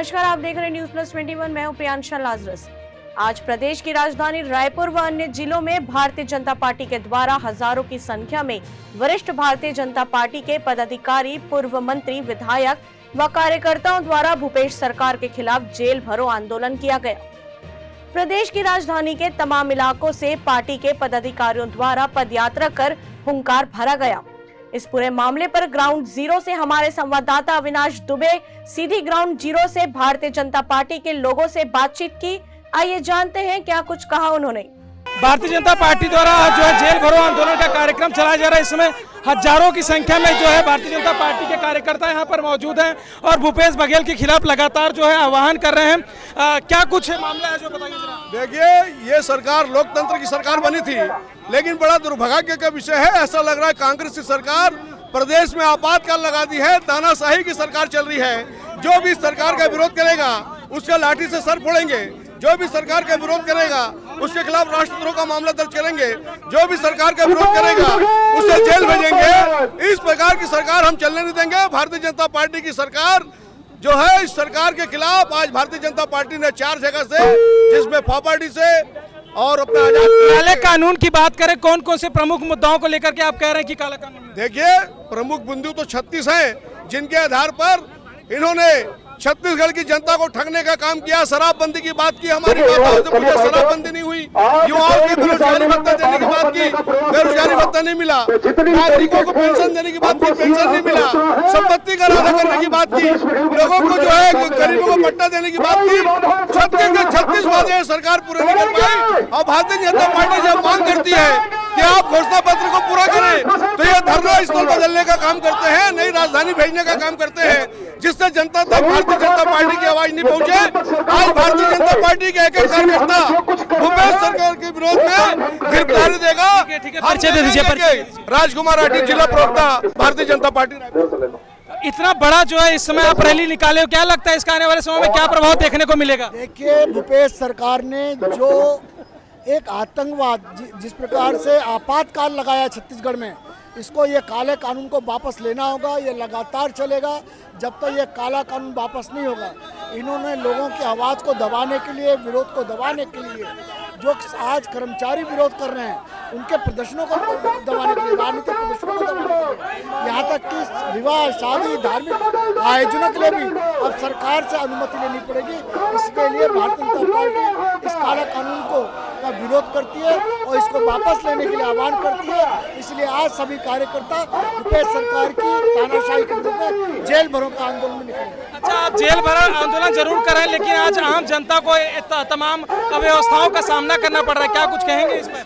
नमस्कार, आप देख रहे हैं न्यूज प्लस 21। मैं हूं प्रियांशा लाजरस। आज प्रदेश की राजधानी रायपुर व अन्य जिलों में भारतीय जनता पार्टी के द्वारा हजारों की संख्या में वरिष्ठ भारतीय जनता पार्टी के पदाधिकारी, पूर्व मंत्री, विधायक व कार्यकर्ताओं द्वारा भूपेश सरकार के खिलाफ जेल भरो आंदोलन किया गया। प्रदेश की राजधानी के तमाम इलाकों से पार्टी के पदाधिकारियों द्वारा पदयात्रा कर हुंकार भरा गया। इस पूरे मामले पर ग्राउंड जीरो से हमारे संवाददाता अविनाश दुबे सीधी ग्राउंड जीरो से भारतीय जनता पार्टी के लोगों से बातचीत की। आइए जानते हैं क्या कुछ कहा उन्होंने। भारतीय जनता पार्टी द्वारा जो है जेल भरो आंदोलन का कार्यक्रम चलाया जा रहा है। इसमें हजारों की संख्या में जो है भारतीय जनता पार्टी के कार्यकर्ता यहाँ पर मौजूद हैं और भूपेश बघेल के खिलाफ लगातार जो है आह्वान कर रहे हैं। क्या कुछ मामला है जो बताइए जरा। देखिए, ये सरकार लोकतंत्र की सरकार बनी थी, लेकिन बड़ा दुर्भाग्य का विषय है। ऐसा लग रहा है कांग्रेस की सरकार प्रदेश में आपातकाल लगा दी है, तानाशाही की सरकार चल रही है। जो भी सरकार का विरोध करेगा उसका लाठी से सर फोड़ेंगे, जो भी सरकार का विरोध करेगा उसके खिलाफ राष्ट्रद्रोह का मामला दर्ज करेंगे, जो भी सरकार का विरोध करेगा उसे जेल भेजेंगे। इस प्रकार की सरकार हम चलने नहीं देंगे। भारतीय जनता पार्टी की सरकार जो है, इस सरकार के खिलाफ आज भारतीय जनता पार्टी ने 4 जगह से, जिसमें फाफाडी से और अपना काले कानून की बात करें, कौन कौन से प्रमुख मुद्दाओं को लेकर के आप कह रहे हैं कि काला कानून? देखिए, प्रमुख बिंदु तो 36 हैं, जिनके आधार पर इन्होंने छत्तीसगढ़ की जनता को ठगने का काम किया। शराबबंदी की बात की, हमारी माताओं से पूछा शराबबंदी नहीं हुई। युवाओं की बेरोजगारी भत्ता देने की बात की, बेरोजगारी भत्ता नहीं मिला। नागरिकों को पेंशन देने की बात की, पेंशन नहीं मिला। संपत्ति का राधा करने की बात की, लोगों को जो है गरीबों को पट्टा देने की बात की। 36 बातें सरकार पूरी नहीं कर पाई। और भारतीय जनता पार्टी जब मांग करती है कि आप घोषणा पत्र को पूरा करें, तो ये धरना स्थल बदलने का काम करते हैं, नई राजधानी भेजने का काम करते हैं, जिससे जनता तक भारतीय जनता पार्टी की आवाज नहीं पहुंचे। आज भारतीय जनता पार्टी के एक कार्यकर्ता भूपेश सरकार के विरोध में गिरफ्तारी देगा। परिचय दे दीजिए। राजकुमार राठी, जिला प्रवक्ता, भारतीय जनता पार्टी। इतना बड़ा जो है इस समय आप रैली निकाले हो, क्या लगता है इसका आने वाले समय में क्या प्रभाव देखने को मिलेगा? देखिए, भूपेश सरकार ने जो एक आतंकवाद जिस प्रकार से आपातकाल लगाया छत्तीसगढ़ में, इसको ये काले कानून को वापस लेना होगा। ये लगातार चलेगा जब तक ये काला कानून वापस नहीं होगा। इन्होंने लोगों की आवाज़ को दबाने के लिए, विरोध को दबाने के लिए, जो आज कर्मचारी विरोध कर रहे हैं उनके प्रदर्शनों को दबाने के लिए, राजनीतिक प्रदर्शनों को दबाने के लिए, यहाँ तक कि विवाह, शादी, धार्मिक आयोजनों के लिए भी अब सरकार से अनुमति लेनी पड़ेगी। इसके लिए भारतीय जनता पार्टी इस काला कानून का विरोध करती है और इसको वापस लेने के लिए आह्वान करती है। इसलिए आज सभी कार्यकर्ता भूपेश सरकार की तानाशाही के विरुद्ध में जेल भरो का आंदोलन में निकले। अच्छा, आप जेल भरो आंदोलन जरूर करें, लेकिन आज आम जनता को तमाम अव्यवस्थाओं का सामना करना पड़ रहा है, क्या कुछ कहेंगे इस पर?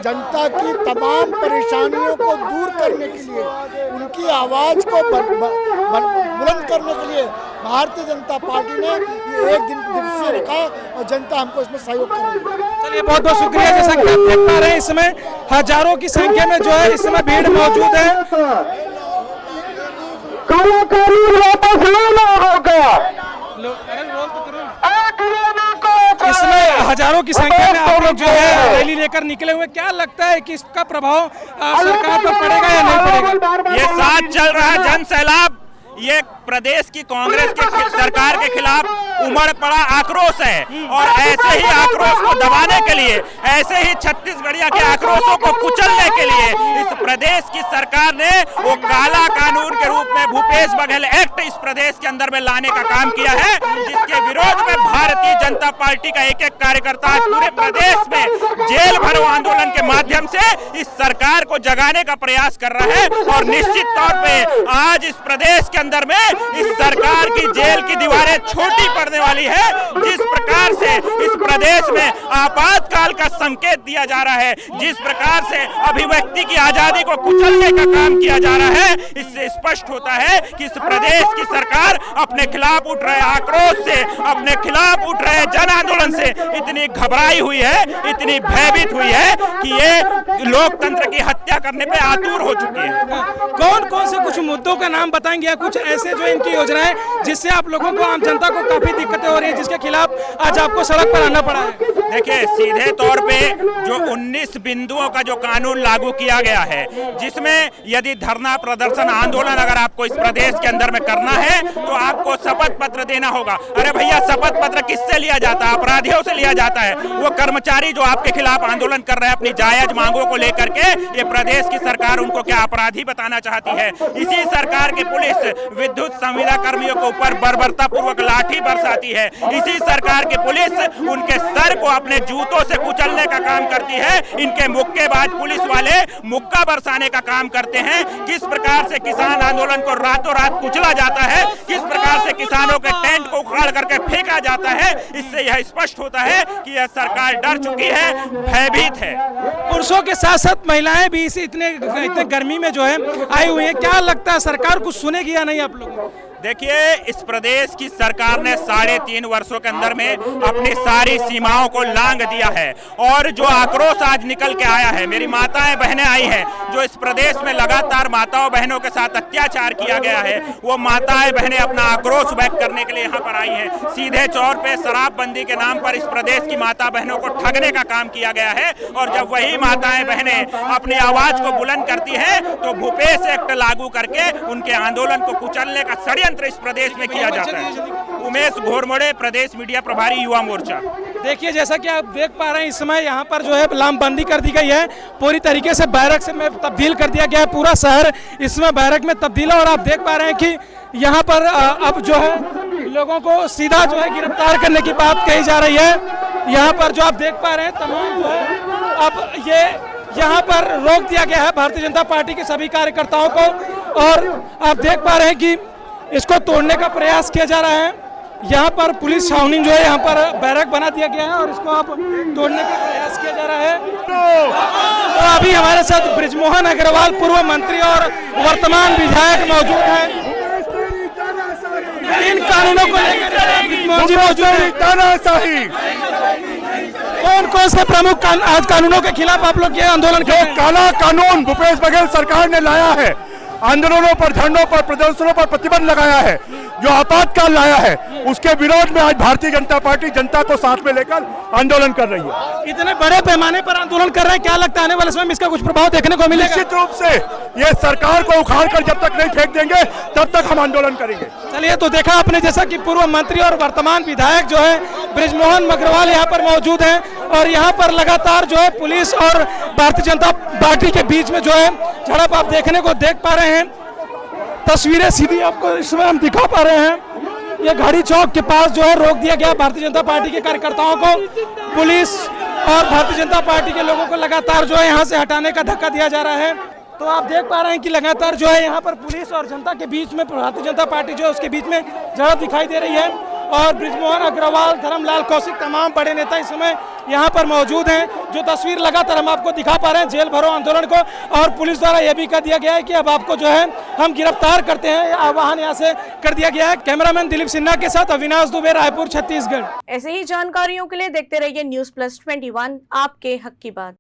जनता की तमाम परेशानियों को दूर करने के लिए, उनकी आवाज को बुलंद करने के लिए भारतीय जनता पार्टी ने ये एक दिवसीय रखा और जनता हमको इसमें सहयोग कर रही है। चलिए, बहुत बहुत शुक्रिया। जैसा कि आप देख पा रहे हैं, इसमें हजारों की संख्या में जो है इस समय भीड़ मौजूद है। इसमें हजारों की संख्या में आप लोग जो है रैली लेकर निकले हुए, क्या लगता है कि इसका प्रभाव सरकार पर पड़ेगा या नहीं पड़ेगा? ये साथ चल रहा जन सैलाब, ये प्रदेश की कांग्रेस के सरकार के खिलाफ उमड़ पड़ा आक्रोश है। और ऐसे ही आक्रोश को दबाने के लिए, ऐसे ही छत्तीसगढ़िया के आक्रोशों को कुचलने के लिए इस प्रदेश की सरकार ने वो काला कानून के रूप में भूपेश बघेल एक्ट इस प्रदेश के अंदर में लाने का काम किया है, जिसके विरोध में भारतीय जनता पार्टी का एक कार्यकर्ता पूरे प्रदेश में जेल भरो आंदोलन के माध्यम से इस सरकार को जगाने का प्रयास कर रहा है। और निश्चित तौर पर आज इस प्रदेश के अंदर में इस सरकार की जेल की दीवारें छोटी पड़ने वाली है। जिस प्रकार से इस प्रदेश में आपातकाल का संकेत दिया जा रहा है, जिस प्रकार से अभिव्यक्ति की आजादी को कुचलने का काम किया जा रहा है, इससे स्पष्ट होता है कि इस प्रदेश की सरकार अपने खिलाफ उठ रहे आक्रोश से, अपने खिलाफ उठ रहे जन आंदोलन से इतनी घबराई हुई है, इतनी भयभीत हुई है कि ये लोकतंत्र की हत्या करने पे आतुर हो चुकी है। कौन कौन से कुछ मुद्दों का नाम बताएंगे या कुछ ऐसे जो इनकी योजनाएं जिससे आप लोगों को, आम जनता को काफी दिक्कतें हो रही है, जिसके खिलाफ आज आपको सड़क पर आना पड़ा है? देखिए, सीधे तौर पे जो 19 बिंदुओं का जो कानून लागू किया गया है, जिसमें यदि धरना प्रदर्शन आंदोलन अगर आपको इस प्रदेश के अंदर में करना है तो आपको शपथ पत्र देना होगा। अरे भैया, शपथ पत्र किससे लिया जाता है? अपराधियों से लिया जाता है। वो कर्मचारी जो आपके खिलाफ आंदोलन कर रहे हैं अपनी जायज मांगों को लेकर के, ये प्रदेश की सरकार उनको क्या अपराधी बताना चाहती है? इसी सरकार की पुलिस विद्युत संविदा कर्मियों के ऊपर बर्बरता पूर्वक लाठी बरसाती है। इसी सरकार की पुलिस उनके सर को अपने जूतों से कुचलने का काम करती है। इनके मुक्केबाज पुलिस वाले मुक्का बरसाने का काम करते हैं। किस प्रकार से किसान आंदोलन को रातों रात कुचला जाता है, किस प्रकार से किसानों के टेंट को उखाड़ करके फेंका जाता है, इससे यह स्पष्ट होता है कि यह सरकार डर चुकी है, भयभीत है। पुरुषों के साथ साथ महिलाएं भी इतने गर्मी में जो है आई हुई है। क्या लगता है सरकार कुछ सुनेगी या नहीं आप लोग? देखिए, इस प्रदेश की सरकार ने 3.5 वर्षों के अंदर में अपनी सारी सीमाओं को लांघ दिया है और जो आक्रोश आज निकल के आया है, मेरी माताएं बहनें आई हैं जो इस प्रदेश में लगातार माताओं बहनों के साथ अत्याचार किया गया है, वो माताएं बहनें अपना आक्रोश व्यक्त करने के लिए यहाँ पर आई हैं। सीधे तौर पे शराबबंदी के नाम पर इस प्रदेश की माता बहनों को ठगने का काम किया गया है और जब वही माताएं बहनें अपनी आवाज को बुलंद करती हैं तो भूपेश एक्ट लागू करके उनके आंदोलन को कुचलने का षड्यंत्र इस प्रदेश में किया जाता है। उमेश घोरमोड़े, प्रदेश मीडिया प्रभारी, युवा मोर्चा। देखिए, जैसा कि आप देख पा रहे हैं इस समय यहाँ पर जो है लामबंदी कर दी गई है, पूरी तरीके से बैरक से में तब्दील कर दिया गया है। पूरा शहर इसमें बैरक में तब्दील है और आप देख पा रहे हैं कि यहाँ पर अब जो है लोगों को सीधा जो है गिरफ्तार करने की बात कही जा रही है। यहाँ पर जो आप देख पा रहे हैं तमाम जो है अब ये यहाँ पर रोक दिया गया है भारतीय जनता पार्टी के सभी कार्यकर्ताओं को और आप देख पा रहे हैं कि इसको तोड़ने का प्रयास किया जा रहा है। यहाँ पर पुलिस छावनी जो है यहाँ पर बैरक बना दिया गया है और इसको अब तोड़ने का प्रयास किया जा रहा है। तो अभी हमारे साथ बृजमोहन अग्रवाल, पूर्व मंत्री और वर्तमान विधायक मौजूद हैं। इन कानूनों को लेकर जी मौजूद है। कौन कौन से प्रमुख आज कानूनों के खिलाफ आप लोग ये आंदोलन किए? काला कानून भूपेश बघेल सरकार ने लाया है, आंदोलनों पर, धरनों पर, प्रदर्शनों पर प्रतिबंध लगाया है, जो आपातकाल लाया है, उसके विरोध में आज भारतीय जनता पार्टी जनता को साथ में लेकर आंदोलन कर रही है। इतने बड़े पैमाने पर आंदोलन कर रहे हैं, क्या लगता है आने वाले समय में इसका कुछ प्रभाव देखने को मिलेगा? निश्चित रूप से ये सरकार को उखाड़ कर जब तक नहीं फेंक देंगे तब तक हम आंदोलन करेंगे। चलिए, तो देखा आपने जैसा कि पूर्व मंत्री और वर्तमान विधायक जो है बृजमोहन अग्रवाल यहाँ पर मौजूद हैं और यहाँ पर लगातार जो है पुलिस और भारतीय जनता पार्टी के बीच में जो है झड़प आप देखने को देख पा रहे हैं। तस्वीरें सीधी आपको इस समय हम दिखा पा रहे हैं। ये घाड़ी चौक के पास जो है रोक दिया गया भारतीय जनता पार्टी के कार्यकर्ताओं को। पुलिस और भारतीय जनता पार्टी के लोगों को लगातार जो है यहाँ से हटाने का धक्का दिया जा रहा है। तो आप देख पा रहे हैं कि लगातार जो है यहाँ पर पुलिस और जनता के बीच में भारतीय जनता पार्टी जो है उसके बीच में झड़प दिखाई दे रही है और बृजमोहन अग्रवाल, धर्मलाल कौशिक, तमाम बड़े नेता इस समय यहाँ पर मौजूद हैं। जो तस्वीर लगातार हम आपको दिखा पा रहे हैं जेल भरो आंदोलन को और पुलिस द्वारा यह भी कह दिया गया है कि अब आपको जो है हम गिरफ्तार करते हैं, आह्वान यहाँ से कर दिया गया है। कैमरामैन दिलीप सिन्हा के साथ अविनाश दुबे, रायपुर, छत्तीसगढ़। ऐसे ही जानकारियों के लिए देखते रहिए News Plus 21, आपके हक की बात।